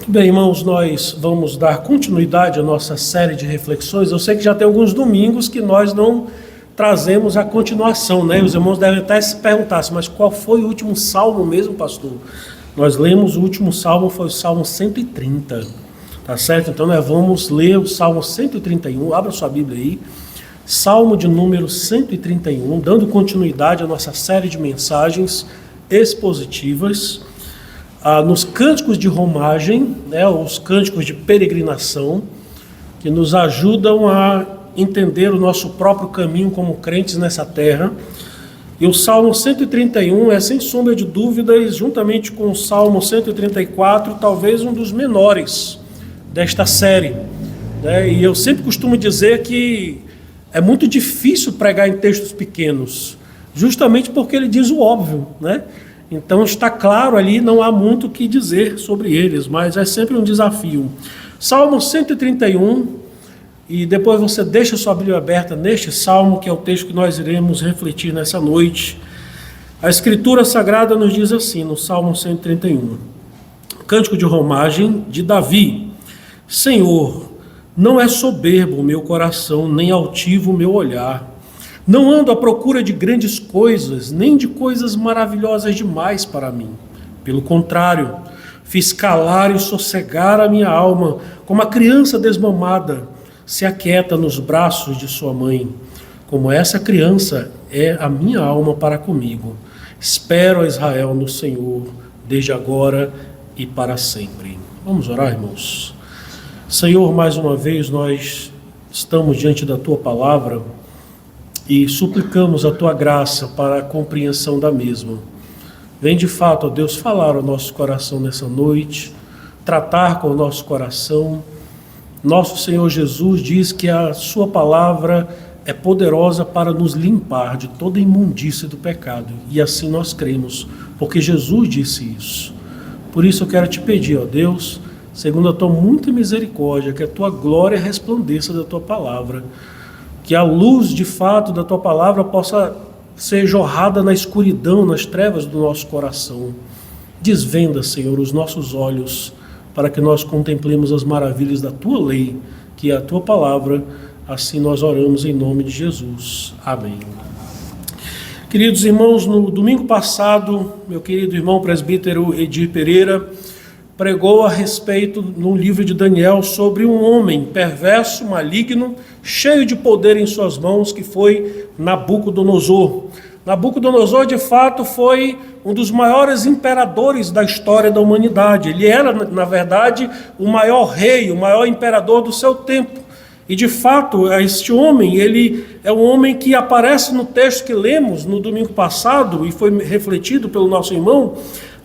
Bem, irmãos, nós vamos dar continuidade à nossa série de reflexões. Eu sei que já tem alguns domingos que nós não trazemos a continuação, né? Os irmãos devem até se perguntar, mas qual foi o último salmo mesmo, pastor? Nós lemos o último salmo, foi o Salmo 130, tá certo? Então nós vamos ler o Salmo 131, abra sua Bíblia aí, Salmo de número 131, dando continuidade à nossa série de mensagens expositivas, nos cânticos de romagem, né, os cânticos de peregrinação, que nos ajudam a entender o nosso próprio caminho como crentes nessa terra. E o Salmo 131 é, sem sombra de dúvidas, juntamente com o Salmo 134, talvez um dos menores desta série, né? E eu sempre costumo dizer que é muito difícil pregar em textos pequenos, justamente porque ele diz o óbvio, né? Então está claro ali, não há muito o que dizer sobre eles, mas é sempre um desafio. Salmo 131, e depois você deixa sua Bíblia aberta neste salmo, que é o texto que nós iremos refletir nessa noite. A Escritura Sagrada nos diz assim, no Salmo 131, cântico de romagem de Davi: Senhor, não é soberbo o meu coração, nem altivo o meu olhar. Não ando à procura de grandes coisas, nem de coisas maravilhosas demais para mim. Pelo contrário, fiz calar e sossegar a minha alma, como a criança desmamada se aquieta nos braços de sua mãe. Como essa criança é a minha alma para comigo. Espero a Israel no Senhor, desde agora e para sempre. Vamos orar, irmãos. Senhor, mais uma vez nós estamos diante da Tua palavra e suplicamos a Tua graça para a compreensão da mesma. Vem de fato, ó Deus, falar ao nosso coração nessa noite, tratar com o nosso coração. Nosso Senhor Jesus diz que a Sua palavra é poderosa para nos limpar de toda imundícia do pecado. E assim nós cremos, porque Jesus disse isso. Por isso eu quero te pedir, ó Deus, segundo a Tua muita misericórdia, que a Tua glória resplandeça da Tua palavra, que a luz de fato da Tua palavra possa ser jorrada na escuridão, nas trevas do nosso coração. Desvenda, Senhor, os nossos olhos, para que nós contemplemos as maravilhas da Tua lei, que é a Tua palavra. Assim nós oramos em nome de Jesus. Amém. Queridos irmãos, no domingo passado, meu querido irmão presbítero Edir Pereira pregou a respeito, no livro de Daniel, sobre um homem perverso, maligno, cheio de poder em suas mãos, que foi Nabucodonosor. Nabucodonosor, de fato, foi um dos maiores imperadores da história da humanidade. Ele era, na verdade, o maior rei, o maior imperador do seu tempo. E, de fato, este homem, ele é um homem que aparece no texto que lemos no domingo passado, e foi refletido pelo nosso irmão,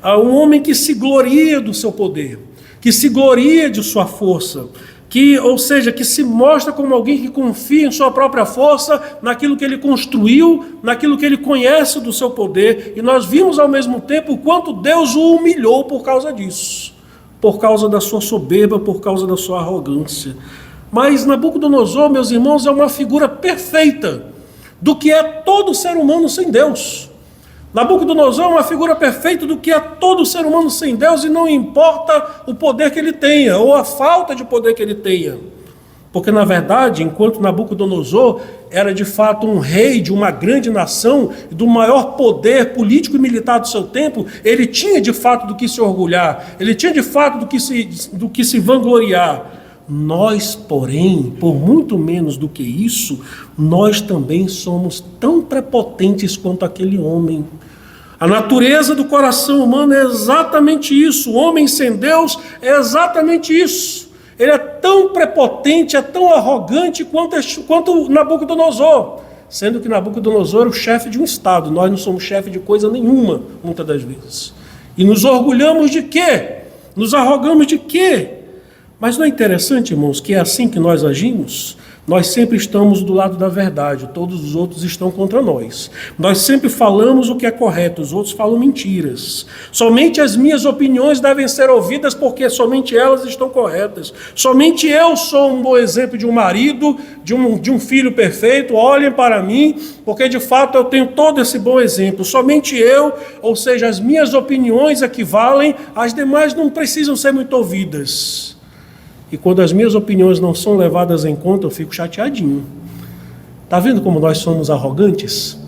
um homem que se gloria do seu poder, que se gloria de sua força, ou seja, que se mostra como alguém que confia em sua própria força, naquilo que ele construiu, naquilo que ele conhece do seu poder. E nós vimos ao mesmo tempo o quanto Deus o humilhou por causa disso, por causa da sua soberba, por causa da sua arrogância. Mas Nabucodonosor, meus irmãos, é uma figura perfeita do que é todo ser humano sem Deus. Nabucodonosor é uma figura perfeita do que é todo ser humano sem Deus, e não importa o poder que ele tenha, ou a falta de poder que ele tenha. Porque, na verdade, enquanto Nabucodonosor era de fato um rei de uma grande nação, do maior poder político e militar do seu tempo, ele tinha de fato do que se orgulhar, ele tinha de fato do que se vangloriar. Nós, porém, por muito menos do que isso, nós também somos tão prepotentes quanto aquele homem. A natureza do coração humano é exatamente isso. O homem sem Deus é exatamente isso. Ele é tão prepotente, é tão arrogante quanto Nabucodonosor. Sendo que Nabucodonosor é o chefe de um estado. Nós não somos chefe de coisa nenhuma, muitas das vezes. E nos orgulhamos de quê? Nos arrogamos de quê? Mas não é interessante, irmãos, que é assim que nós agimos? Nós sempre estamos do lado da verdade, todos os outros estão contra nós. Nós sempre falamos o que é correto, os outros falam mentiras. Somente as minhas opiniões devem ser ouvidas porque somente elas estão corretas. Somente eu sou um bom exemplo de um marido, de um filho perfeito. Olhem para mim, porque de fato eu tenho todo esse bom exemplo. Somente eu, ou seja, as minhas opiniões equivalem, as demais não precisam ser muito ouvidas. E quando as minhas opiniões não são levadas em conta, eu fico chateadinho. Está vendo como nós somos arrogantes?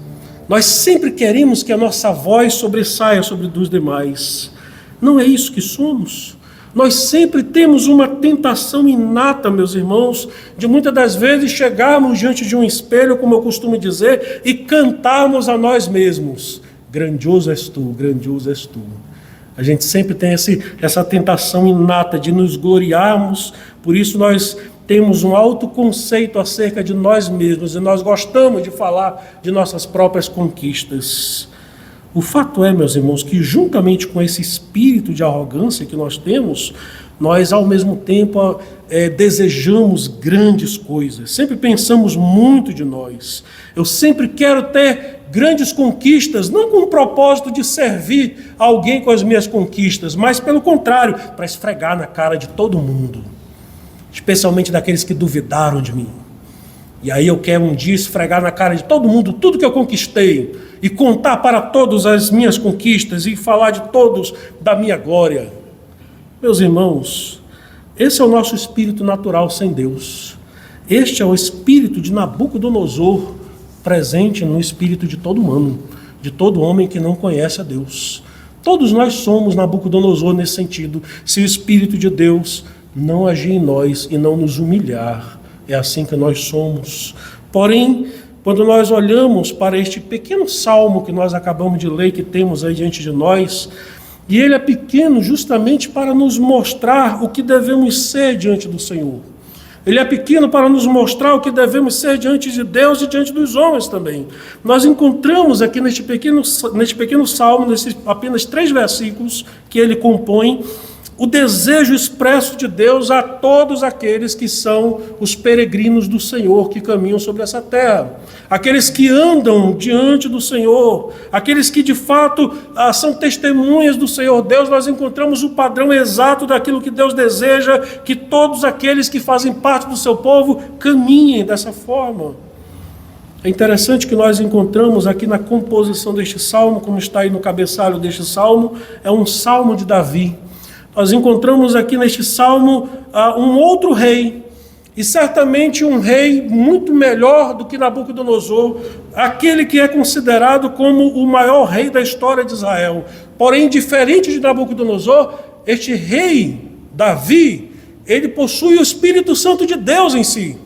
Nós sempre queremos que a nossa voz sobressaia sobre dos demais. Não é isso que somos. Nós sempre temos uma tentação inata, meus irmãos, de muitas das vezes chegarmos diante de um espelho, como eu costumo dizer, e cantarmos a nós mesmos. Grandioso és tu, grandioso és tu. A gente sempre tem essa tentação inata de nos gloriarmos, por isso nós temos um alto conceito acerca de nós mesmos e nós gostamos de falar de nossas próprias conquistas. O fato é, meus irmãos, que juntamente com esse espírito de arrogância que nós temos, nós ao mesmo tempo desejamos grandes coisas, sempre pensamos muito de nós. Eu sempre quero ter grandes conquistas, não com o propósito de servir alguém com as minhas conquistas, mas pelo contrário, para esfregar na cara de todo mundo, especialmente daqueles que duvidaram de mim. E aí eu quero um dia esfregar na cara de todo mundo tudo que eu conquistei e contar para todos as minhas conquistas e falar de todos da minha glória. Meus irmãos, esse é o nosso espírito natural sem Deus. Este é o espírito de Nabucodonosor, presente no espírito de todo humano, de todo homem que não conhece a Deus. Todos nós somos Nabucodonosor nesse sentido, se o Espírito de Deus não agir em nós e não nos humilhar. É assim que nós somos. Porém, quando nós olhamos para este pequeno salmo que nós acabamos de ler, que temos aí diante de nós, e ele é pequeno justamente para nos mostrar o que devemos ser diante do Senhor. Ele é pequeno para nos mostrar o que devemos ser diante de Deus e diante dos homens também. Nós encontramos aqui neste pequeno salmo, nesses apenas 3 versículos que ele compõe, o desejo expresso de Deus a todos aqueles que são os peregrinos do Senhor, que caminham sobre essa terra. Aqueles que andam diante do Senhor, aqueles que de fato são testemunhas do Senhor Deus. Nós encontramos o padrão exato daquilo que Deus deseja, que todos aqueles que fazem parte do seu povo caminhem dessa forma. É interessante que nós encontramos aqui na composição deste salmo, como está aí no cabeçalho deste salmo, é um salmo de Davi. Nós encontramos aqui neste salmo um outro rei, e certamente um rei muito melhor do que Nabucodonosor, aquele que é considerado como o maior rei da história de Israel. Porém, diferente de Nabucodonosor, este rei, Davi, ele possui o Espírito Santo de Deus em si.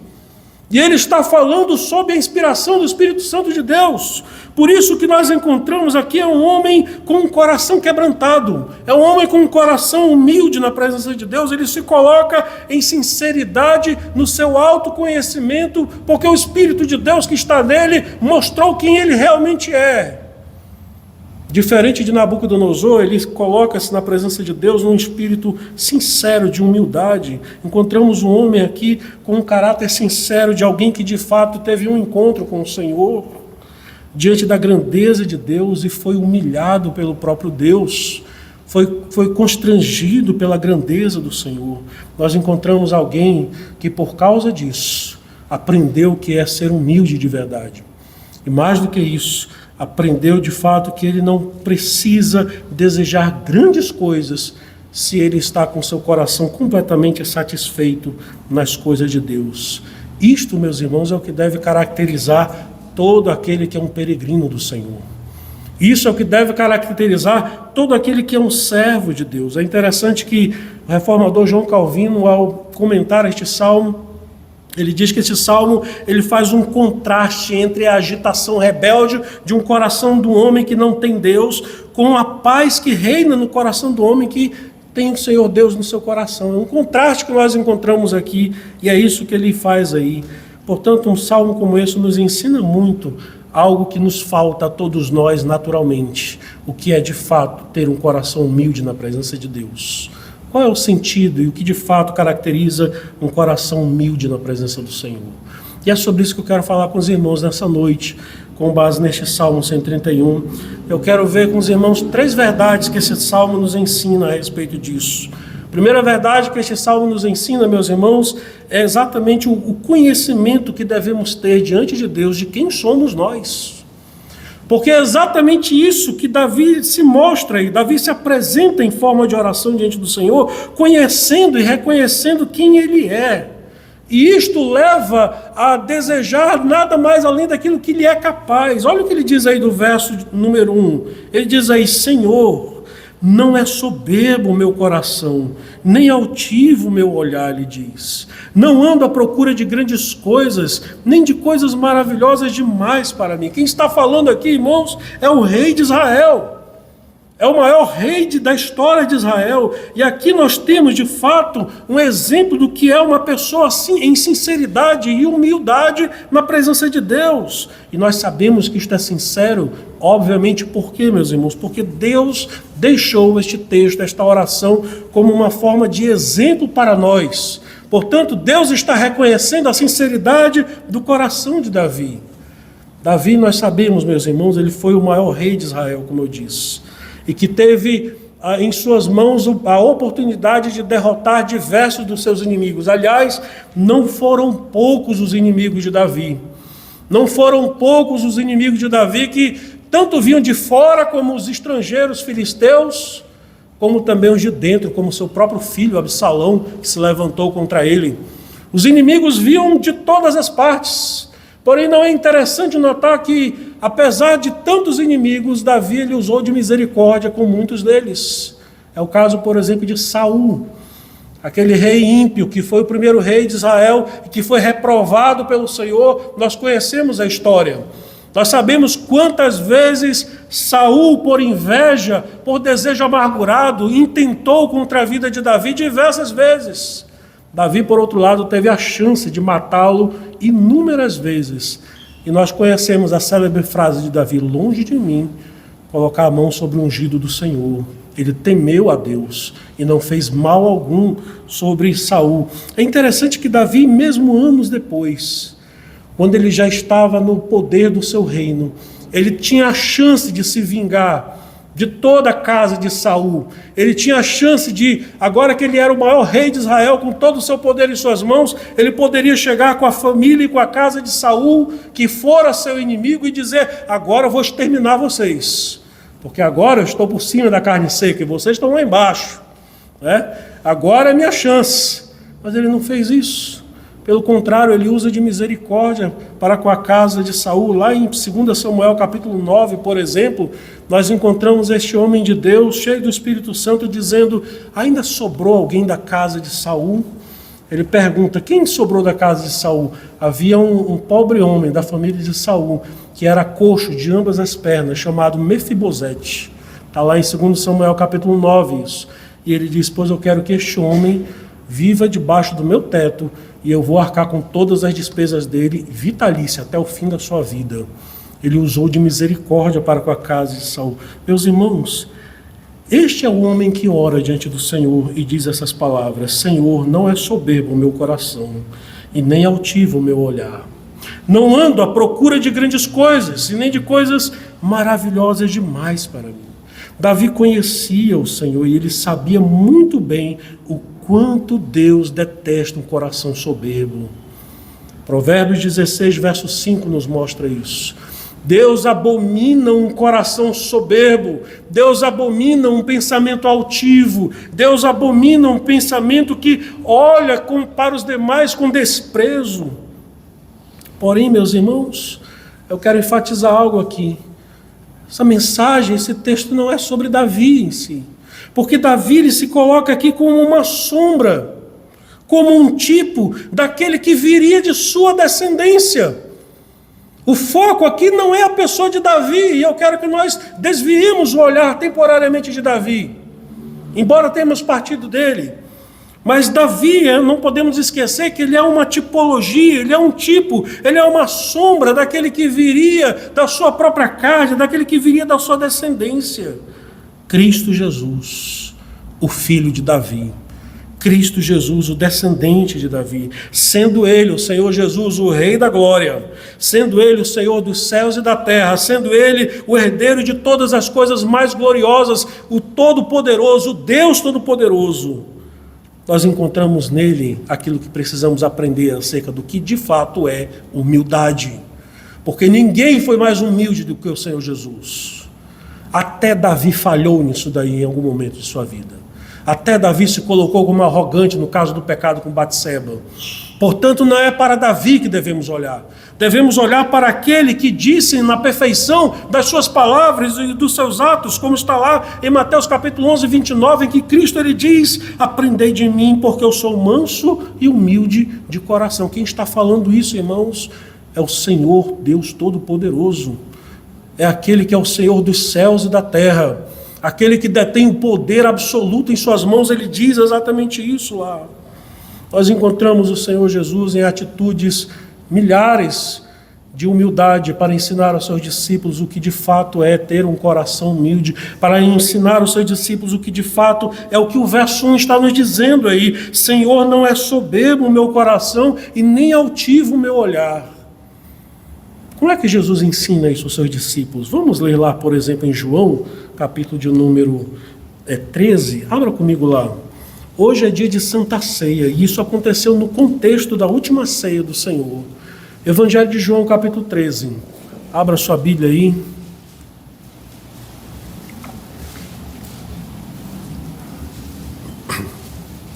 E ele está falando sobre a inspiração do Espírito Santo de Deus. Por isso que nós encontramos aqui é um homem com um coração quebrantado. É um homem com um coração humilde na presença de Deus. Ele se coloca em sinceridade no seu autoconhecimento, porque o Espírito de Deus que está nele mostrou quem ele realmente é. Diferente de Nabucodonosor, ele coloca-se na presença de Deus num espírito sincero, de humildade. Encontramos um homem aqui com um caráter sincero de alguém que de fato teve um encontro com o Senhor, diante da grandeza de Deus e foi humilhado pelo próprio Deus, foi constrangido pela grandeza do Senhor. Nós encontramos alguém que por causa disso aprendeu o que é ser humilde de verdade. E mais do que isso, aprendeu de fato que ele não precisa desejar grandes coisas se ele está com seu coração completamente satisfeito nas coisas de Deus. Isto, meus irmãos, é o que deve caracterizar todo aquele que é um peregrino do Senhor. Isso é o que deve caracterizar todo aquele que é um servo de Deus. É interessante que o reformador João Calvino, ao comentar este salmo, ele diz que esse salmo ele faz um contraste entre a agitação rebelde de um coração do homem que não tem Deus, com a paz que reina no coração do homem que tem o Senhor Deus no seu coração. É um contraste que nós encontramos aqui, e é isso que ele faz aí. Portanto, um salmo como esse nos ensina muito, algo que nos falta a todos nós naturalmente, o que é de fato ter um coração humilde na presença de Deus. Qual é o sentido e o que de fato caracteriza um coração humilde na presença do Senhor? E é sobre isso que eu quero falar com os irmãos nessa noite, com base neste Salmo 131. Eu quero ver com os irmãos 3 verdades que esse Salmo nos ensina a respeito disso. A primeira verdade que este Salmo nos ensina, meus irmãos, é exatamente o conhecimento que devemos ter diante de Deus de quem somos nós. Porque é exatamente isso que Davi se mostra, e Davi se apresenta em forma de oração diante do Senhor, conhecendo e reconhecendo quem Ele é. E isto leva a desejar nada mais além daquilo que Ele é capaz. Olha o que ele diz aí do verso número 1. Ele diz aí: Senhor, não é soberbo o meu coração, nem altivo o meu olhar, ele diz. Não ando à procura de grandes coisas, nem de coisas maravilhosas demais para mim. Quem está falando aqui, irmãos, é o rei de Israel. É o maior rei da história de Israel. E aqui nós temos, de fato, um exemplo do que é uma pessoa assim, em sinceridade e humildade na presença de Deus. E nós sabemos que isto é sincero, obviamente, por quê, meus irmãos? Porque Deus deixou este texto, esta oração, como uma forma de exemplo para nós. Portanto, Deus está reconhecendo a sinceridade do coração de Davi. Davi, nós sabemos, meus irmãos, ele foi o maior rei de Israel, como eu disse, e que teve em suas mãos a oportunidade de derrotar diversos dos seus inimigos. Aliás, não foram poucos os inimigos de Davi. Não foram poucos os inimigos de Davi que tanto vinham de fora como os estrangeiros filisteus, como também os de dentro, como seu próprio filho Absalão, que se levantou contra ele. Os inimigos vinham de todas as partes. Porém, não é interessante notar que, apesar de tantos inimigos, Davi ele usou de misericórdia com muitos deles. É o caso, por exemplo, de Saul, aquele rei ímpio, que foi o primeiro rei de Israel e que foi reprovado pelo Senhor. Nós conhecemos a história. Nós sabemos quantas vezes Saul, por inveja, por desejo amargurado, intentou contra a vida de Davi diversas vezes. Davi, por outro lado, teve a chance de matá-lo inúmeras vezes. E nós conhecemos a célebre frase de Davi: longe de mim colocar a mão sobre o ungido do Senhor. Ele temeu a Deus e não fez mal algum sobre Saul. É interessante que Davi, mesmo anos depois, quando ele já estava no poder do seu reino, ele tinha a chance de se vingar de toda a casa de Saul. Ele tinha a chance de, agora que ele era o maior rei de Israel, com todo o seu poder em suas mãos, ele poderia chegar com a família e com a casa de Saul, que fora seu inimigo, e dizer: agora eu vou exterminar vocês, porque agora eu estou por cima da carne seca e vocês estão lá embaixo, né? Agora é minha chance. Mas ele não fez isso. Pelo contrário, ele usa de misericórdia para com a casa de Saul. Lá em 2 Samuel capítulo 9, por exemplo, nós encontramos este homem de Deus, cheio do Espírito Santo, dizendo: ainda sobrou alguém da casa de Saul? Ele pergunta: quem sobrou da casa de Saul? Havia um pobre homem da família de Saul, que era coxo de ambas as pernas, chamado Mefibosete. Está lá em 2 Samuel capítulo 9 isso. E ele diz: pois eu quero que este homem viva debaixo do meu teto, e eu vou arcar com todas as despesas dele, vitalícia, até o fim da sua vida. Ele usou de misericórdia para com a casa de Saul. Meus irmãos, este é o homem que ora diante do Senhor e diz essas palavras: Senhor, não é soberbo o meu coração, e nem altivo o meu olhar. Não ando à procura de grandes coisas, e nem de coisas maravilhosas demais para mim. Davi conhecia o Senhor e ele sabia muito bem o quanto Deus detesta um coração soberbo. Provérbios 16, verso 5 nos mostra isso. Deus abomina um coração soberbo. Deus abomina um pensamento altivo. Deus abomina um pensamento que olha para os demais com desprezo. Porém, meus irmãos, eu quero enfatizar algo aqui. Essa mensagem, esse texto não é sobre Davi em si. Porque Davi ele se coloca aqui como uma sombra, como um tipo daquele que viria de sua descendência. O foco aqui não é a pessoa de Davi, e eu quero que nós desviemos o olhar temporariamente de Davi, embora tenhamos partido dele. Mas Davi, não podemos esquecer que ele é uma tipologia, ele é um tipo, ele é uma sombra daquele que viria da sua própria carne, daquele que viria da sua descendência. Cristo Jesus, o filho de Davi. Cristo Jesus, o descendente de Davi, sendo Ele, o Senhor Jesus, o Rei da glória, sendo Ele o Senhor dos céus e da terra, sendo Ele o herdeiro de todas as coisas mais gloriosas, o Todo-Poderoso, o Deus Todo-Poderoso, nós encontramos nele aquilo que precisamos aprender acerca do que de fato é humildade. Porque ninguém foi mais humilde do que o Senhor Jesus. Até Davi falhou nisso daí em algum momento de sua vida. Até Davi se colocou como arrogante no caso do pecado com Batseba. Portanto, não é para Davi que devemos olhar. Devemos olhar para aquele que disse na perfeição das suas palavras e dos seus atos, como está lá em Mateus capítulo 11, 29, em que Cristo ele diz: aprendei de mim, porque eu sou manso e humilde de coração. Quem está falando isso, irmãos, é o Senhor Deus Todo-Poderoso. É aquele que é o Senhor dos céus e da terra. Aquele que detém o poder absoluto em suas mãos. Ele diz exatamente isso lá. Nós encontramos o Senhor Jesus em atitudes milhares de humildade para ensinar aos seus discípulos o que de fato é ter um coração humilde, para ensinar aos seus discípulos o que de fato é o que o verso 1 está nos dizendo aí: Senhor, não é soberbo o meu coração e nem altivo o meu olhar. Como é que Jesus ensina isso aos seus discípulos? Vamos ler lá, por exemplo, em João, capítulo de número 13. Abra comigo lá. Hoje é dia de Santa Ceia, e isso aconteceu no contexto da última ceia do Senhor. Evangelho de João, capítulo 13. Abra sua Bíblia aí.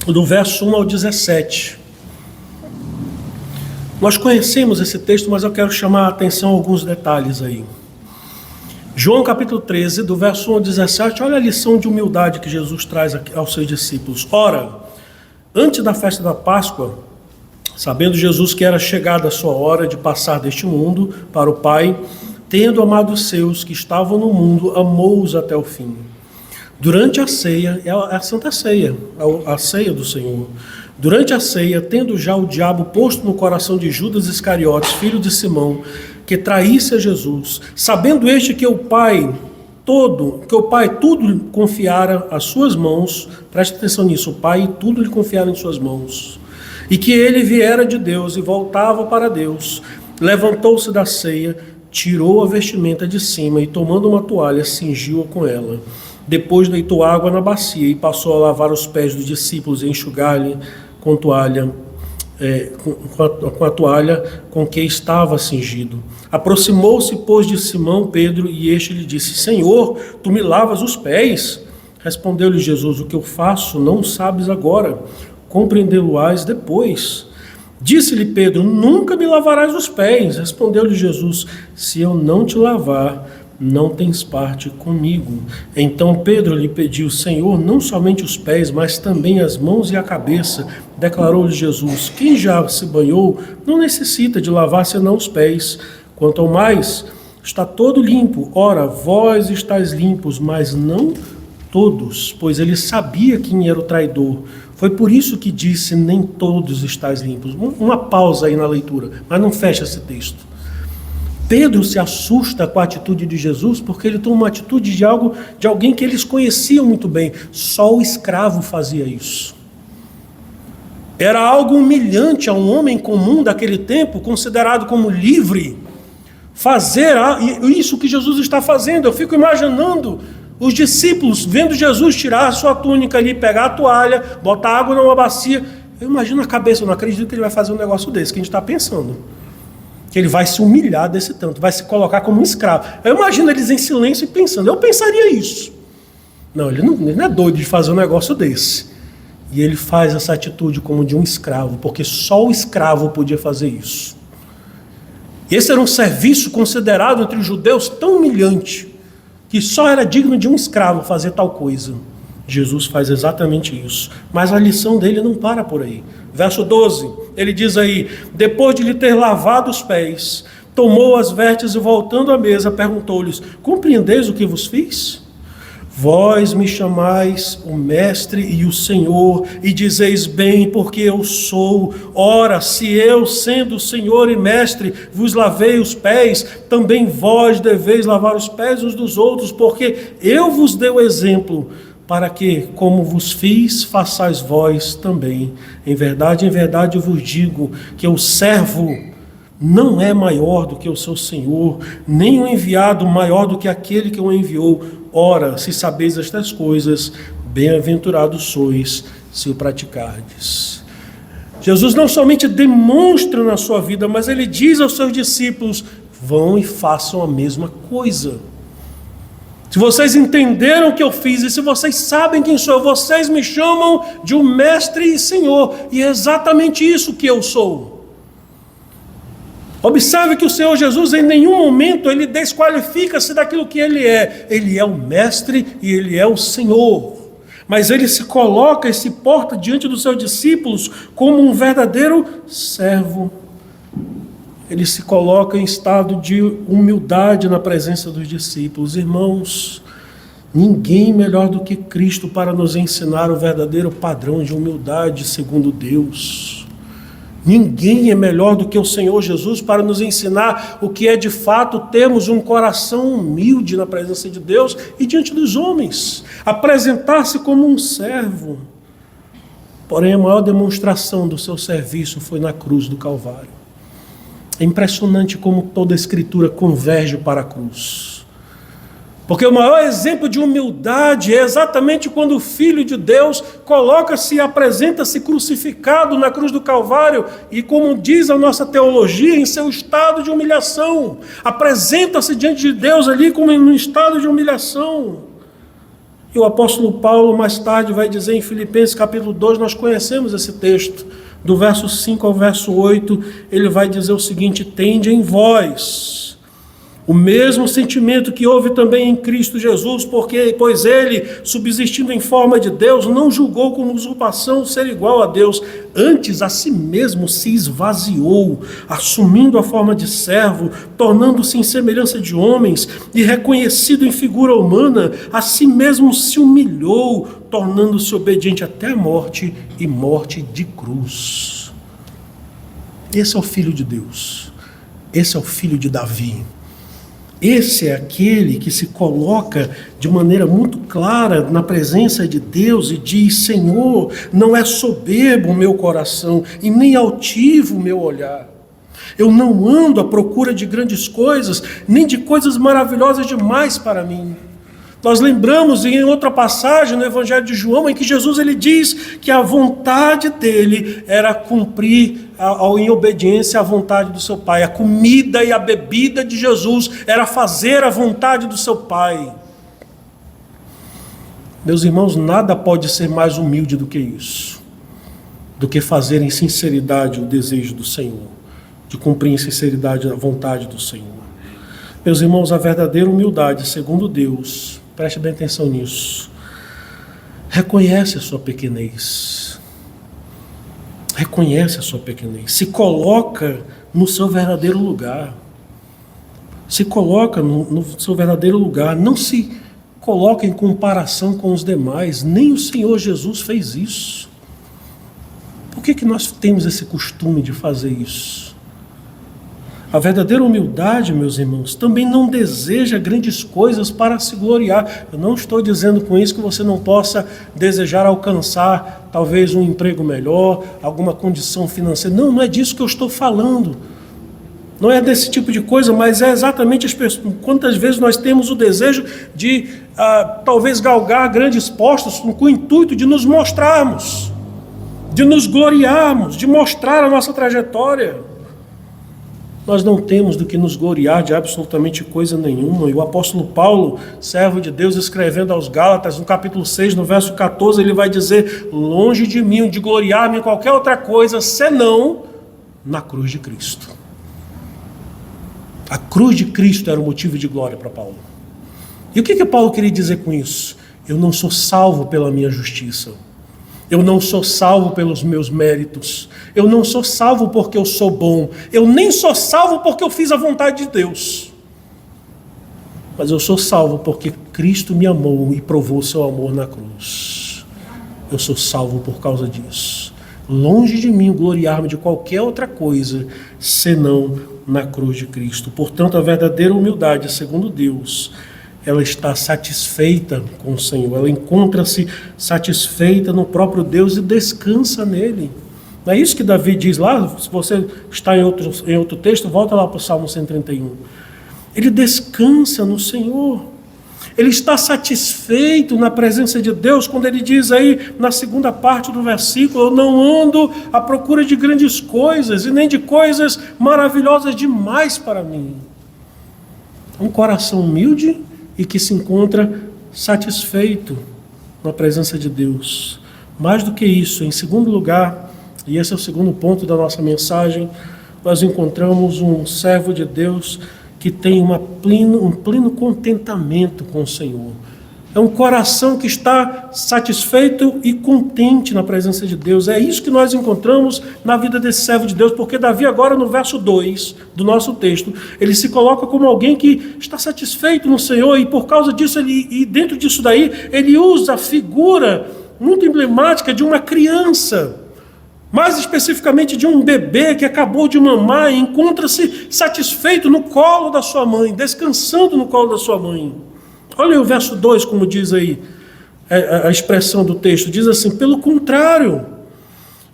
Do verso 1 ao 17. Nós conhecemos esse texto, mas eu quero chamar a atenção a alguns detalhes aí. João capítulo 13, do verso 1 ao 17, olha a lição de humildade que Jesus traz aos seus discípulos. Ora, antes da festa da Páscoa, sabendo Jesus que era chegada a sua hora de passar deste mundo para o Pai, tendo amado os seus que estavam no mundo, amou-os até o fim. Durante a ceia, é a Santa Ceia, a ceia do Senhor. Durante a ceia, tendo já o diabo posto no coração de Judas Iscariotes, filho de Simão, que traísse a Jesus, sabendo este que o Pai tudo lhe confiara às suas mãos, preste atenção nisso, o Pai tudo lhe confiara em suas mãos, e que ele viera de Deus e voltava para Deus, levantou-se da ceia, tirou a vestimenta de cima e, tomando uma toalha, cingiu-a com ela. Depois deitou água na bacia e passou a lavar os pés dos discípulos e enxugar-lhe com a toalha com que estava cingido. Aproximou-se, pois, de Simão Pedro, e este lhe disse: Senhor, tu me lavas os pés? Respondeu-lhe Jesus: o que eu faço não sabes agora, compreendê-lo-ás depois. Disse-lhe Pedro: nunca me lavarás os pés. Respondeu-lhe Jesus: se eu não te lavar, não tens parte comigo. Então Pedro lhe pediu: Senhor, não somente os pés, mas também as mãos e a cabeça. Declarou-lhe Jesus: quem já se banhou não necessita de lavar senão os pés. Quanto ao mais, está todo limpo. Ora, vós estáis limpos, mas não todos, pois ele sabia quem era o traidor. Foi por isso que disse: nem todos estáis limpos. Uma pausa aí na leitura, mas não fecha esse texto. Pedro se assusta com a atitude de Jesus, porque ele toma uma atitude de alguém que eles conheciam muito bem. Só o escravo fazia isso. Era algo humilhante a um homem comum daquele tempo, considerado como livre, fazer isso que Jesus está fazendo. Eu fico imaginando os discípulos vendo Jesus tirar a sua túnica ali, pegar a toalha, botar água numa bacia. Eu imagino a cabeça, eu não acredito que ele vai fazer um negócio desse, que a gente está pensando. Que ele vai se humilhar desse tanto, vai se colocar como um escravo. Eu imagino eles em silêncio e pensando: eu pensaria isso. Não, ele não é doido de fazer um negócio desse. E ele faz essa atitude como de um escravo, porque só o escravo podia fazer isso. Esse era um serviço considerado entre os judeus tão humilhante, que só era digno de um escravo fazer tal coisa. Jesus faz exatamente isso. Mas a lição dele não para por aí. Verso 12, ele diz aí: depois de lhe ter lavado os pés, tomou as vestes e, voltando à mesa, perguntou-lhes: compreendeis o que vos fiz? Vós me chamais o Mestre e o Senhor, e dizeis bem, porque eu sou. Ora, se eu, sendo Senhor e Mestre, vos lavei os pés, também vós deveis lavar os pés uns dos outros, porque eu vos dei o exemplo, para que, como vos fiz, façais vós também. Em verdade eu vos digo que o servo não é maior do que o seu senhor, nem o enviado maior do que aquele que o enviou. Ora, se sabeis estas coisas, bem-aventurados sois, se o praticardes. Jesus não somente demonstra na sua vida, mas ele diz aos seus discípulos: vão e façam a mesma coisa. Se vocês entenderam o que eu fiz, e se vocês sabem quem sou, vocês me chamam de um mestre e senhor, e é exatamente isso que eu sou. Observe que o Senhor Jesus, em nenhum momento, ele desqualifica-se daquilo que ele é. Ele é o mestre e ele é o senhor. Mas ele se coloca e se porta diante dos seus discípulos como um verdadeiro servo. Ele se coloca em estado de humildade na presença dos discípulos. Irmãos, ninguém melhor do que Cristo para nos ensinar o verdadeiro padrão de humildade segundo Deus. Ninguém é melhor do que o Senhor Jesus para nos ensinar o que é de fato termos um coração humilde na presença de Deus e diante dos homens. Apresentar-se como um servo. Porém, a maior demonstração do seu serviço foi na cruz do Calvário. É impressionante como toda a Escritura converge para a cruz. Porque o maior exemplo de humildade é exatamente quando o Filho de Deus coloca-se e apresenta-se crucificado na cruz do Calvário e, como diz a nossa teologia, em seu estado de humilhação. Apresenta-se diante de Deus ali como em um estado de humilhação. E o apóstolo Paulo mais tarde vai dizer em Filipenses capítulo 2, nós conhecemos esse texto, do verso 5 ao verso 8, ele vai dizer o seguinte: tende em vós o mesmo sentimento que houve também em Cristo Jesus, pois ele, subsistindo em forma de Deus, não julgou como usurpação ser igual a Deus, antes a si mesmo se esvaziou, assumindo a forma de servo, tornando-se em semelhança de homens, e reconhecido em figura humana, a si mesmo se humilhou, tornando-se obediente até a morte, e morte de cruz. Esse é o Filho de Deus, esse é o Filho de Davi. Esse é aquele que se coloca de maneira muito clara na presença de Deus e diz: Senhor, não é soberbo o meu coração e nem altivo o meu olhar. Eu não ando à procura de grandes coisas, nem de coisas maravilhosas demais para mim. Nós lembramos em outra passagem no Evangelho de João, em que Jesus ele diz que a vontade dele era cumprir em obediência à vontade do seu Pai. A comida e a bebida de Jesus era fazer a vontade do seu Pai. Meus irmãos, nada pode ser mais humilde do que isso, do que fazer em sinceridade o desejo do Senhor, de cumprir em sinceridade a vontade do Senhor. Meus irmãos, a verdadeira humildade, segundo Deus, preste bem atenção nisso, reconhece a sua pequenez. Reconhece a sua pequenez. Se coloca no seu verdadeiro lugar. Se coloca no seu verdadeiro lugar. Não se coloca em comparação com os demais. Nem o Senhor Jesus fez isso. Por que nós temos esse costume de fazer isso? A verdadeira humildade, meus irmãos, também não deseja grandes coisas para se gloriar. Eu não estou dizendo com isso que você não possa desejar alcançar talvez um emprego melhor, alguma condição financeira. Não, não é disso que eu estou falando. Não é desse tipo de coisa, mas é exatamente quantas vezes nós temos o desejo de talvez galgar grandes postos com o intuito de nos mostrarmos, de nos gloriarmos, de mostrar a nossa trajetória. Nós não temos do que nos gloriar de absolutamente coisa nenhuma. E o apóstolo Paulo, servo de Deus, escrevendo aos Gálatas, no capítulo 6, no verso 14, ele vai dizer: longe de mim de gloriar-me em qualquer outra coisa, senão na cruz de Cristo. A cruz de Cristo era o motivo de glória para Paulo. E o que Paulo queria dizer com isso? Eu não sou salvo pela minha justiça. Eu não sou salvo pelos meus méritos. Eu não sou salvo porque eu sou bom. Eu nem sou salvo porque eu fiz a vontade de Deus. Mas eu sou salvo porque Cristo me amou e provou o seu amor na cruz. Eu sou salvo por causa disso. Longe de mim gloriar-me de qualquer outra coisa, senão na cruz de Cristo. Portanto, a verdadeira humildade, segundo Deus, ela está satisfeita com o Senhor, ela encontra-se satisfeita no próprio Deus e descansa nele. Não é isso que Davi diz lá? Se você está em outro texto, volta lá para o Salmo 131. Ele descansa no Senhor. Ele está satisfeito na presença de Deus, quando ele diz aí na segunda parte do versículo: eu não ando à procura de grandes coisas, e nem de coisas maravilhosas demais para mim. Um coração humilde e que se encontra satisfeito na presença de Deus. Mais do que isso, em segundo lugar, e esse é o segundo ponto da nossa mensagem, nós encontramos um servo de Deus que tem um pleno contentamento com o Senhor. É um coração que está satisfeito e contente na presença de Deus. É isso que nós encontramos na vida desse servo de Deus, porque Davi agora no verso 2 do nosso texto, ele se coloca como alguém que está satisfeito no Senhor, e por causa disso, e dentro disso daí, ele usa a figura muito emblemática de uma criança, mais especificamente de um bebê que acabou de mamar e encontra-se satisfeito no colo da sua mãe, descansando no colo da sua mãe. Olha o verso 2, como diz aí a expressão do texto, diz assim: pelo contrário,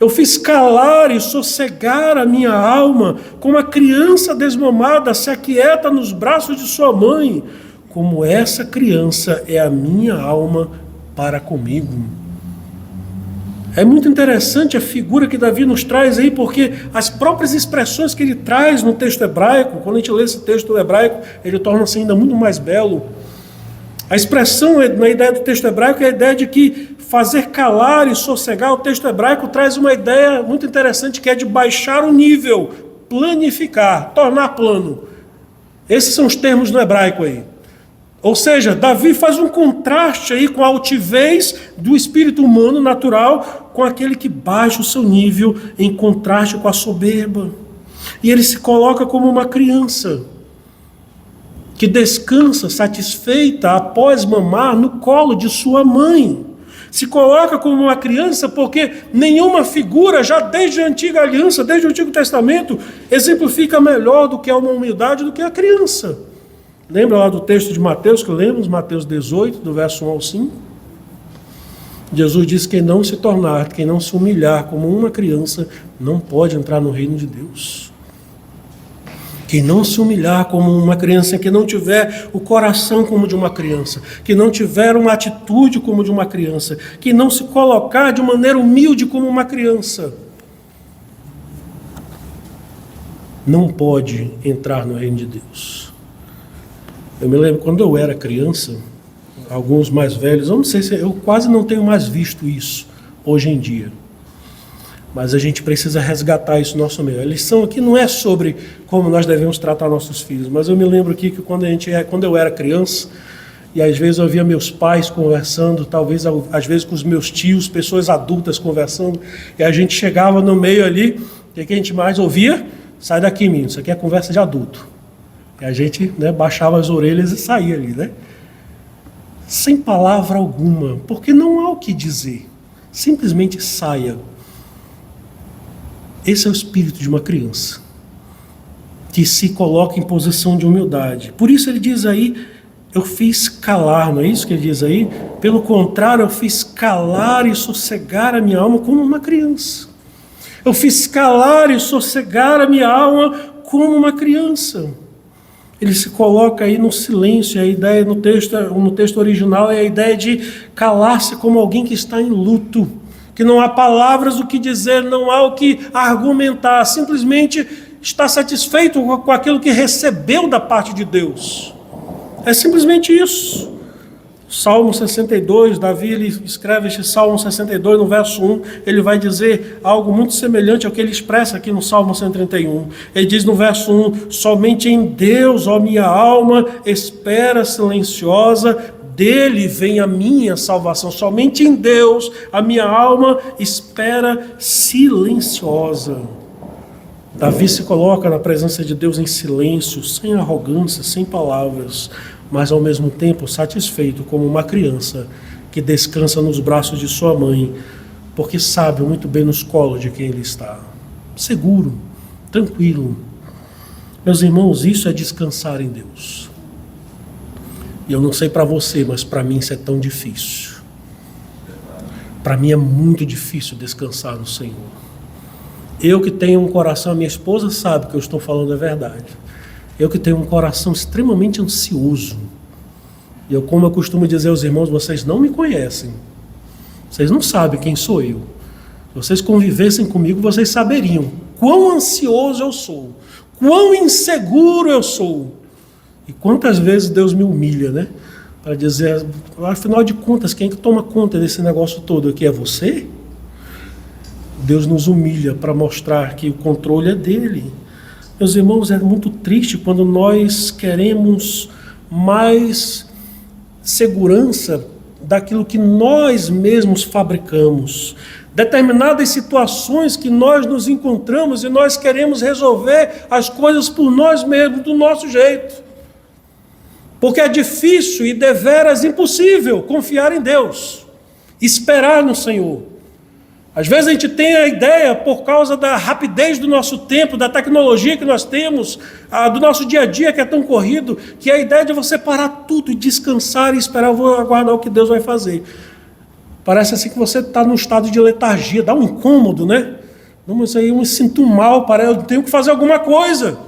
eu fiz calar e sossegar a minha alma, como a criança desmamada se aquieta nos braços de sua mãe, como essa criança é a minha alma para comigo. É muito interessante a figura que Davi nos traz aí, porque as próprias expressões que ele traz no texto hebraico, quando a gente lê esse texto hebraico, ele torna-se ainda muito mais belo. A expressão na ideia do texto hebraico é a ideia de que fazer calar e sossegar. O texto hebraico traz uma ideia muito interessante, que é de baixar o nível, planificar, tornar plano. Esses são os termos no hebraico aí. Ou seja, Davi faz um contraste aí com a altivez do espírito humano natural, com aquele que baixa o seu nível em contraste com a soberba. E ele se coloca como uma criança que descansa satisfeita após mamar no colo de sua mãe. Se coloca como uma criança porque nenhuma figura, já desde a antiga aliança, desde o Antigo Testamento, exemplifica melhor do que uma humildade do que a criança. Lembra lá do texto de Mateus, que lemos, Mateus 18, do verso 1 ao 5? Jesus diz que quem não se humilhar como uma criança, não pode entrar no reino de Deus. Quem não se humilhar como uma criança, que não tiver o coração como de uma criança, que não tiver uma atitude como de uma criança, que não se colocar de maneira humilde como uma criança, não pode entrar no reino de Deus. Eu me lembro quando eu era criança, alguns mais velhos, eu não sei se eu quase não tenho mais visto isso hoje em dia. Mas a gente precisa resgatar isso no nosso meio. A lição aqui não é sobre como nós devemos tratar nossos filhos, mas eu me lembro aqui que quando eu era criança, e às vezes eu ouvia meus pais conversando, talvez às vezes com os meus tios, pessoas adultas conversando, e a gente chegava no meio ali, e o que a gente mais ouvia? Sai daqui, menino, isso aqui é conversa de adulto. E a gente, baixava as orelhas e saía ali, sem palavra alguma, porque não há o que dizer, simplesmente saia. Esse é o espírito de uma criança, que se coloca em posição de humildade. Por isso ele diz aí, eu fiz calar, não é isso que ele diz aí? Pelo contrário, eu fiz calar e sossegar a minha alma como uma criança. Eu fiz calar e sossegar a minha alma como uma criança. Ele se coloca aí no silêncio. A ideia no texto original é a ideia de calar-se como alguém que está em luto, que não há palavras o que dizer, não há o que argumentar, simplesmente está satisfeito com aquilo que recebeu da parte de Deus. É simplesmente isso. Salmo 62, Davi ele escreve este Salmo 62 no verso 1, ele vai dizer algo muito semelhante ao que ele expressa aqui no Salmo 131. Ele diz no verso 1, somente em Deus, ó minha alma, espera silenciosa, dele vem a minha salvação. Somente em Deus a minha alma espera silenciosa. Davi se coloca na presença de Deus em silêncio, sem arrogância, sem palavras, mas ao mesmo tempo satisfeito como uma criança que descansa nos braços de sua mãe, porque sabe muito bem nos colos de quem ele está. Seguro, tranquilo. Meus irmãos, isso é descansar em Deus. E eu não sei para você, mas para mim isso é tão difícil. Para mim é muito difícil descansar no Senhor. Eu que tenho um coração, a minha esposa sabe que eu estou falando a verdade. Eu que tenho um coração extremamente ansioso. E eu, como eu costumo dizer aos irmãos, vocês não me conhecem. Vocês não sabem quem sou eu. Se vocês convivessem comigo, vocês saberiam quão ansioso eu sou, quão inseguro eu sou. E quantas vezes Deus me humilha, né? Para dizer, afinal de contas, quem é que toma conta desse negócio todo aqui? É você? Deus nos humilha para mostrar que o controle é dele. Meus irmãos, é muito triste quando nós queremos mais segurança daquilo que nós mesmos fabricamos. Determinadas situações que nós nos encontramos e nós queremos resolver as coisas por nós mesmos, do nosso jeito. Porque é difícil e deveras impossível confiar em Deus, esperar no Senhor. Às vezes a gente tem a ideia, por causa da rapidez do nosso tempo, da tecnologia que nós temos, do nosso dia a dia que é tão corrido, que é a ideia de você parar tudo e descansar e esperar, vou aguardar o que Deus vai fazer. Parece assim que você está num estado de letargia, dá um incômodo, né? Não, mas aí eu me sinto mal, eu tenho que fazer alguma coisa.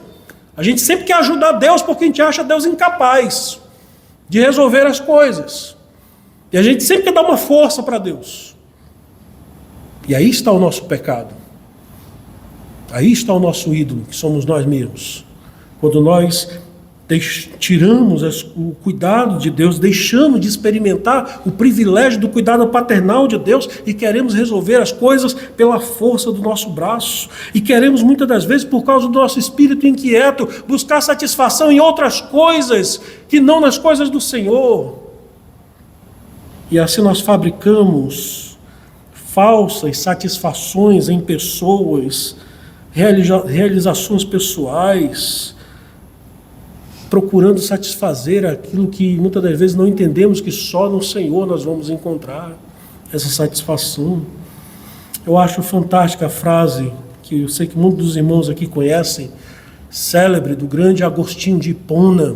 A gente sempre quer ajudar Deus porque a gente acha Deus incapaz de resolver as coisas. E a gente sempre quer dar uma força para Deus. E aí está o nosso pecado. Aí está o nosso ídolo, que somos nós mesmos. Quando nós tiramos o cuidado de Deus, deixamos de experimentar o privilégio do cuidado paternal de Deus e queremos resolver as coisas pela força do nosso braço. E queremos muitas das vezes, por causa do nosso espírito inquieto, buscar satisfação em outras coisas que não nas coisas do Senhor. E assim nós fabricamos falsas satisfações em pessoas, realizações pessoais, procurando satisfazer aquilo que muitas das vezes não entendemos que só no Senhor nós vamos encontrar essa satisfação. Eu acho fantástica a frase, que eu sei que muitos dos irmãos aqui conhecem, célebre, do grande Agostinho de Hipona.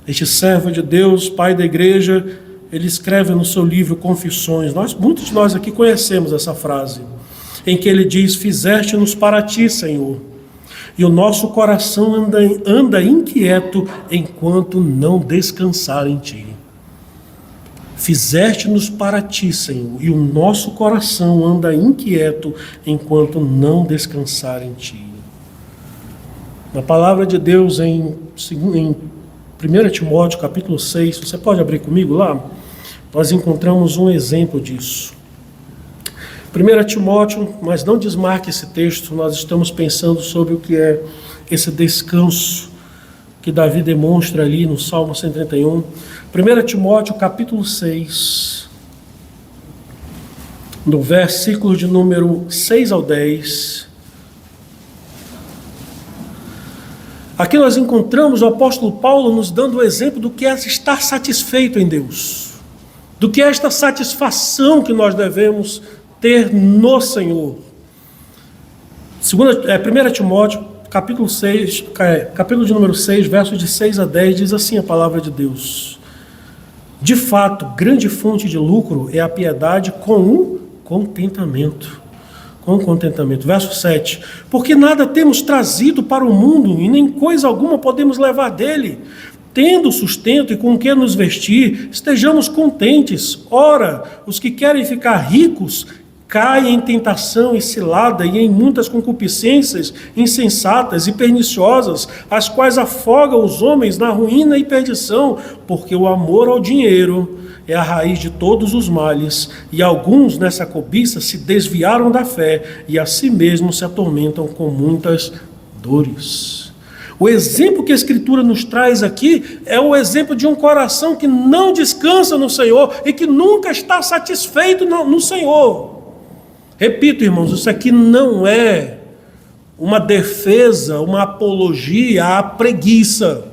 Este servo de Deus, pai da igreja, ele escreve no seu livro Confissões, muitos de nós aqui conhecemos essa frase, em que ele diz: fizeste-nos para ti, Senhor, e o nosso coração anda inquieto enquanto não descansar em ti. Fizeste-nos para ti, Senhor, e o nosso coração anda inquieto enquanto não descansar em ti. Na palavra de Deus em 1 Timóteo capítulo 6, você pode abrir comigo lá? Nós encontramos um exemplo disso. 1 Timóteo, mas não desmarque esse texto, nós estamos pensando sobre o que é esse descanso que Davi demonstra ali no Salmo 131. 1 Timóteo capítulo 6, no versículo de número 6 ao 10. Aqui nós encontramos o apóstolo Paulo nos dando o exemplo do que é estar satisfeito em Deus, do que é esta satisfação que nós devemos ter no Senhor. 1 Timóteo, capítulo 6, capítulo de número 6, versos de 6 a 10, diz assim a palavra de Deus: de fato, grande fonte de lucro é a piedade com o contentamento. Com contentamento. Verso 7. Porque nada temos trazido para o mundo e nem coisa alguma podemos levar dele. Tendo sustento e com que nos vestir, estejamos contentes. Ora, os que querem ficar ricos caem em tentação e cilada e em muitas concupiscências insensatas e perniciosas, as quais afogam os homens na ruína e perdição, porque o amor ao dinheiro é a raiz de todos os males, e alguns nessa cobiça se desviaram da fé e a si mesmos se atormentam com muitas dores. O exemplo que a Escritura nos traz aqui é o exemplo de um coração que não descansa no Senhor e que nunca está satisfeito no Senhor. Repito, irmãos, isso aqui não é uma defesa, uma apologia à preguiça.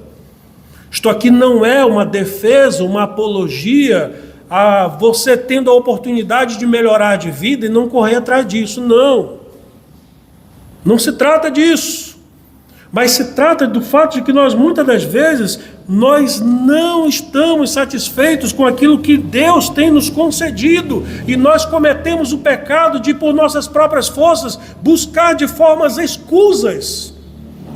Isto aqui não é uma defesa, uma apologia a você tendo a oportunidade de melhorar de vida e não correr atrás disso. Não. Não se trata disso. Mas se trata do fato de que nós, muitas das vezes, nós não estamos satisfeitos com aquilo que Deus tem nos concedido. E nós cometemos o pecado de, por nossas próprias forças, buscar de formas escusas,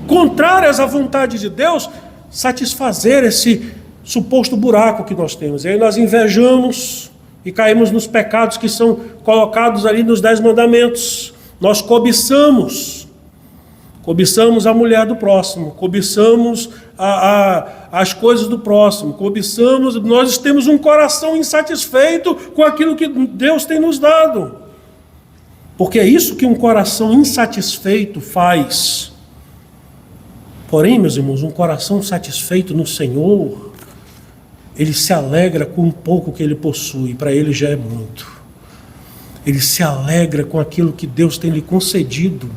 contrárias à vontade de Deus, satisfazer esse suposto buraco que nós temos. E aí nós invejamos e caímos nos pecados que são colocados ali nos 10 mandamentos. Nós cobiçamos a mulher do próximo, cobiçamos as coisas do próximo, nós temos um coração insatisfeito com aquilo que Deus tem nos dado. Porque é isso que um coração insatisfeito faz. Porém, meus irmãos, um coração satisfeito no Senhor, ele se alegra com o pouco que ele possui, para ele já é muito. Ele se alegra com aquilo que Deus tem lhe concedido.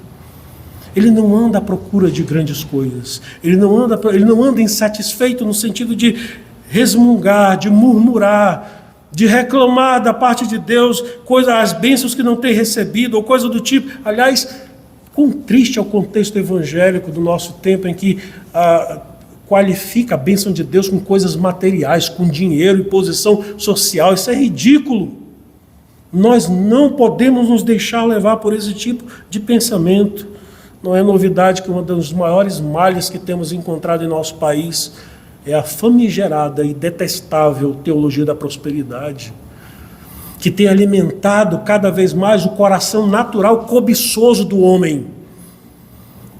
Ele não anda à procura de grandes coisas. Ele não anda insatisfeito no sentido de resmungar, de murmurar, de reclamar da parte de Deus, as bênçãos que não tem recebido, ou coisa do tipo. Aliás, quão triste é o contexto evangélico do nosso tempo, em que qualifica a bênção de Deus com coisas materiais, com dinheiro e posição social. Isso é ridículo. Nós não podemos nos deixar levar por esse tipo de pensamento. Não é novidade que uma dos maiores males que temos encontrado em nosso país é a famigerada e detestável teologia da prosperidade, que tem alimentado cada vez mais o coração natural cobiçoso do homem,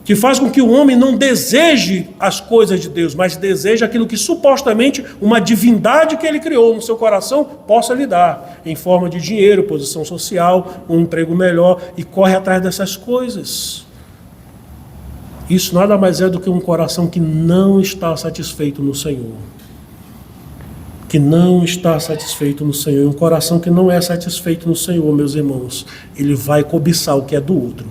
que faz com que o homem não deseje as coisas de Deus, mas deseje aquilo que supostamente uma divindade que ele criou no seu coração possa lhe dar, em forma de dinheiro, posição social, um emprego melhor, e corre atrás dessas coisas. Isso nada mais é do que um coração que não está satisfeito no Senhor. Que não está satisfeito no Senhor. Um coração que não é satisfeito no Senhor, meus irmãos, ele vai cobiçar o que é do outro.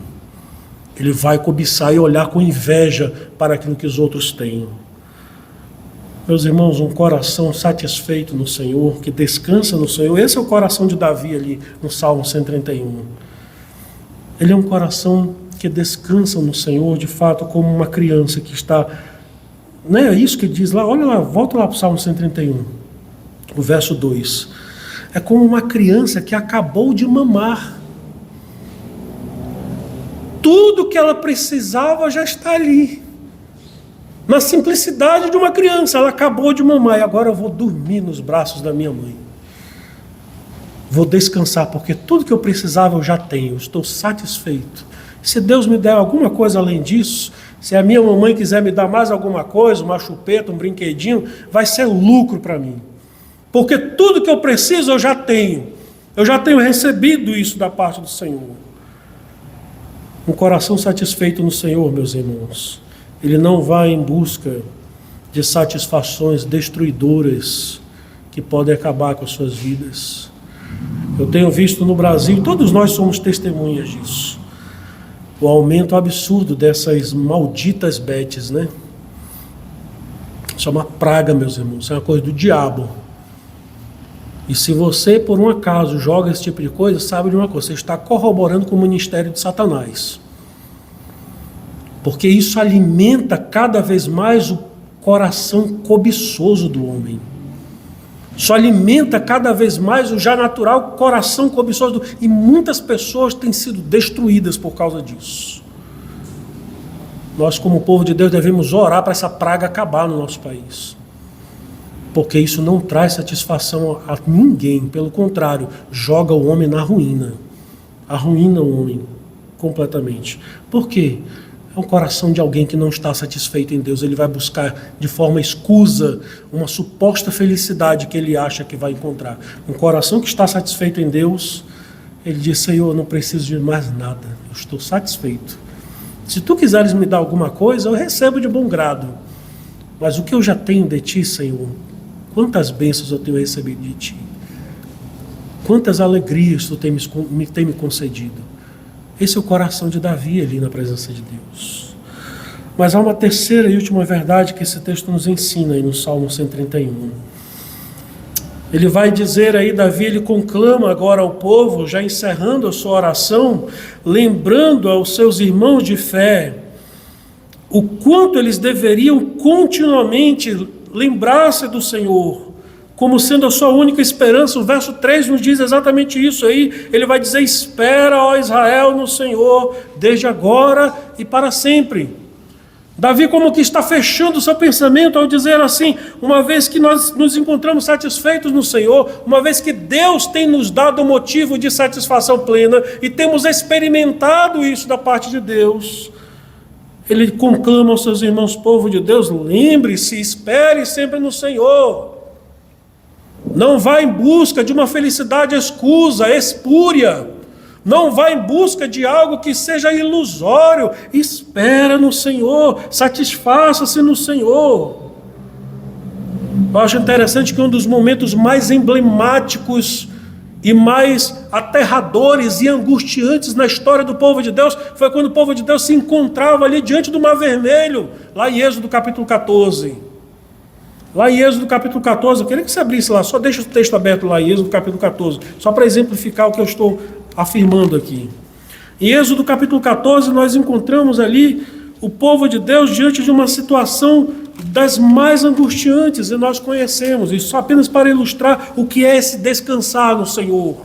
Ele vai cobiçar e olhar com inveja para aquilo que os outros têm. Meus irmãos, um coração satisfeito no Senhor, que descansa no Senhor, esse é o coração de Davi ali no Salmo 131. Ele é um coração que descansam no Senhor, de fato, como uma criança que está... Não é isso que diz lá? Olha lá, volta lá para o Salmo 131, o verso 2. É como uma criança que acabou de mamar. Tudo que ela precisava já está ali. Na simplicidade de uma criança, ela acabou de mamar e agora eu vou dormir nos braços da minha mãe. Vou descansar, porque tudo que eu precisava eu já tenho, estou satisfeito. Se Deus me der alguma coisa além disso, se a minha mamãe quiser me dar mais alguma coisa, uma chupeta, um brinquedinho, vai ser lucro para mim. Porque tudo que eu preciso eu já tenho. Eu já tenho recebido isso da parte do Senhor. Um coração satisfeito no Senhor, meus irmãos, ele não vai em busca de satisfações destruidoras que podem acabar com as suas vidas. Eu tenho visto no Brasil, todos nós somos testemunhas disso, o aumento absurdo dessas malditas bets, né? Isso é uma praga, meus irmãos, isso é uma coisa do diabo. E se você, por um acaso, joga esse tipo de coisa, sabe de uma coisa, você está corroborando com o ministério de Satanás. Porque isso alimenta cada vez mais o coração cobiçoso do homem. Isso alimenta cada vez mais o já natural coração cobiçoso. E muitas pessoas têm sido destruídas por causa disso. Nós, como povo de Deus, devemos orar para essa praga acabar no nosso país. Porque isso não traz satisfação a ninguém. Pelo contrário, joga o homem na ruína. Arruína o homem completamente. Por quê? É um coração de alguém que não está satisfeito em Deus. Ele vai buscar de forma escusa uma suposta felicidade que ele acha que vai encontrar. Um coração que está satisfeito em Deus, ele diz: Senhor, eu não preciso de mais nada. Eu estou satisfeito. Se tu quiseres me dar alguma coisa, eu recebo de bom grado. Mas o que eu já tenho de ti, Senhor, quantas bênçãos eu tenho recebido de ti. Quantas alegrias tu tem me concedido. Esse é o coração de Davi ali na presença de Deus. Mas há uma terceira e última verdade que esse texto nos ensina aí no Salmo 131. Ele vai dizer aí, Davi, ele conclama agora ao povo, já encerrando a sua oração, lembrando aos seus irmãos de fé o quanto eles deveriam continuamente lembrar-se do Senhor, como sendo a sua única esperança. O verso 3 nos diz exatamente isso aí. Ele vai dizer: espera, ó Israel, no Senhor, desde agora e para sempre. Davi como que está fechando o seu pensamento ao dizer assim: uma vez que nós nos encontramos satisfeitos no Senhor, uma vez que Deus tem nos dado motivo de satisfação plena e temos experimentado isso da parte de Deus, ele conclama aos seus irmãos, povo de Deus: lembre-se, espere sempre no Senhor. Não vá em busca de uma felicidade escusa, espúria. Não vá em busca de algo que seja ilusório. Espera no Senhor, satisfaça-se no Senhor. Eu acho interessante que um dos momentos mais emblemáticos e mais aterradores e angustiantes na história do povo de Deus foi quando o povo de Deus se encontrava ali diante do Mar Vermelho, lá em Êxodo capítulo 14. Lá em Êxodo capítulo 14, eu queria que você abrisse lá, só deixa o texto aberto lá em Êxodo capítulo 14, só para exemplificar o que eu estou afirmando aqui. Em Êxodo capítulo 14, nós encontramos ali o povo de Deus diante de uma situação das mais angustiantes, e nós conhecemos, isso só apenas para ilustrar o que é esse descansar no Senhor.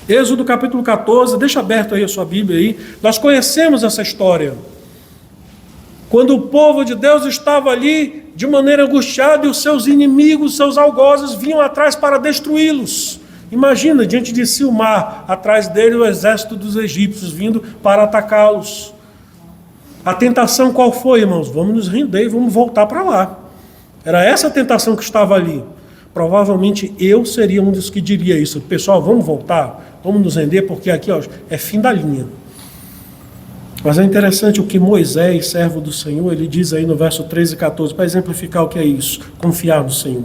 Êxodo capítulo 14, deixa aberto aí a sua Bíblia aí, nós conhecemos essa história. Quando o povo de Deus estava ali de maneira angustiada e os seus inimigos, seus algozes, vinham atrás para destruí-los. Imagina, diante de si o mar, atrás dele o exército dos egípcios vindo para atacá-los. A tentação qual foi, irmãos? Vamos nos render e vamos voltar para lá. Era essa a tentação que estava ali. Provavelmente eu seria um dos que diria isso. Pessoal, vamos voltar, vamos nos render, porque aqui é fim da linha. Mas é interessante o que Moisés, servo do Senhor, ele diz aí no verso 13 e 14, para exemplificar o que é isso, confiar no Senhor.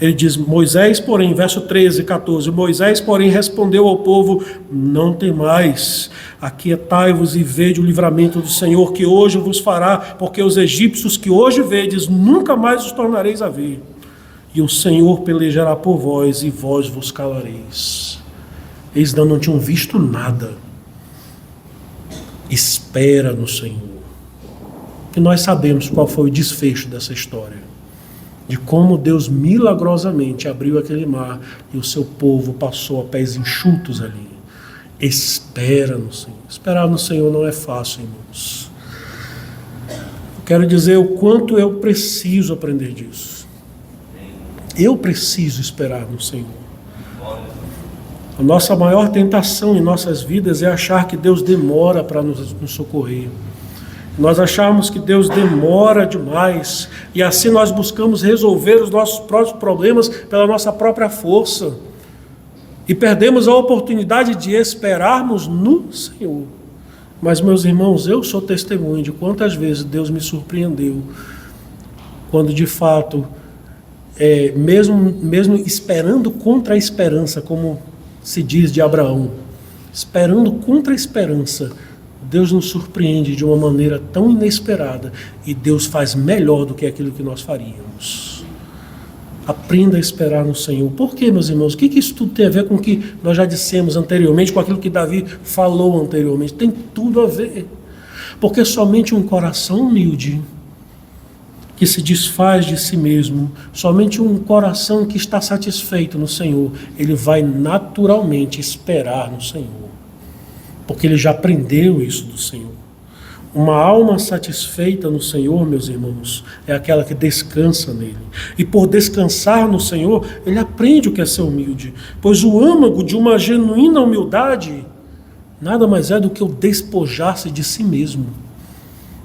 Ele diz, Moisés, porém, verso 13 e 14, Moisés, porém, respondeu ao povo: não temais, aquietai-vos e vede o livramento do Senhor, que hoje vos fará, porque os egípcios que hoje vedes, nunca mais os tornareis a ver. E o Senhor pelejará por vós, e vós vos calareis. Eles não tinham visto nada. Espera no Senhor. E nós sabemos qual foi o desfecho dessa história. De como Deus milagrosamente abriu aquele mar e o seu povo passou a pés enxutos ali. Espera no Senhor. Esperar no Senhor não é fácil, irmãos. Eu quero dizer o quanto eu preciso aprender disso. Eu preciso esperar no Senhor. A nossa maior tentação em nossas vidas é achar que Deus demora para nos socorrer. Nós achamos que Deus demora demais e assim nós buscamos resolver os nossos próprios problemas pela nossa própria força e perdemos a oportunidade de esperarmos no Senhor. Mas, meus irmãos, eu sou testemunho de quantas vezes Deus me surpreendeu quando de fato, mesmo esperando contra a esperança, como se diz de Abraão, esperando contra a esperança, Deus nos surpreende de uma maneira tão inesperada e Deus faz melhor do que aquilo que nós faríamos. Aprenda a esperar no Senhor. Por quê, meus irmãos? O que isso tudo tem a ver com o que nós já dissemos anteriormente, com aquilo que Davi falou anteriormente? Tem tudo a ver. Porque somente um coração humilde, que se desfaz de si mesmo, somente um coração que está satisfeito no Senhor, ele vai naturalmente esperar no Senhor. Porque ele já aprendeu isso do Senhor. Uma alma satisfeita no Senhor, meus irmãos, é aquela que descansa nele. E por descansar no Senhor, ele aprende o que é ser humilde. Pois o âmago de uma genuína humildade nada mais é do que o despojar-se de si mesmo.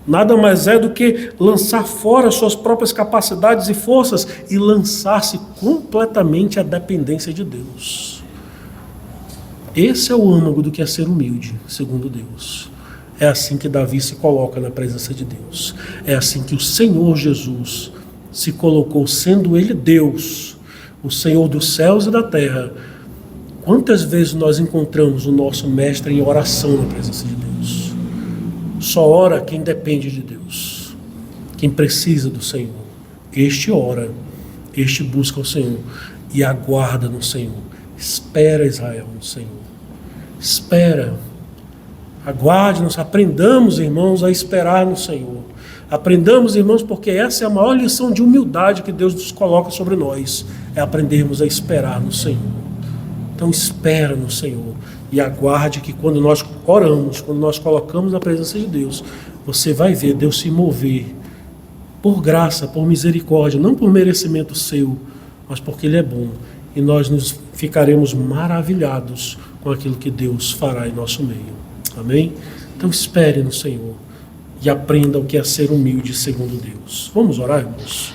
Nada mais é do que lançar fora suas próprias capacidades e forças e lançar-se completamente à dependência de Deus. Esse é o âmago do que é ser humilde, segundo Deus. É assim que Davi se coloca na presença de Deus. É assim que o Senhor Jesus se colocou, sendo Ele Deus, o Senhor dos céus e da terra. Quantas vezes nós encontramos o nosso mestre em oração na presença de Deus? Só ora quem depende de Deus, quem precisa do Senhor. Este ora, este busca o Senhor e aguarda no Senhor. Espera, Israel, no Senhor. Espera. Aguarde-nos, aprendamos, irmãos, a esperar no Senhor. Aprendamos, irmãos, porque essa é a maior lição de humildade que Deus nos coloca sobre nós, é aprendermos a esperar no Senhor. Então espera no Senhor e aguarde que quando nós oramos, quando nós colocamos na presença de Deus, você vai ver Deus se mover por graça, por misericórdia, não por merecimento seu, mas porque Ele é bom. E nós nos ficaremos maravilhados com aquilo que Deus fará em nosso meio. Amém? Então espere no Senhor e aprenda o que é ser humilde segundo Deus. Vamos orar, irmãos?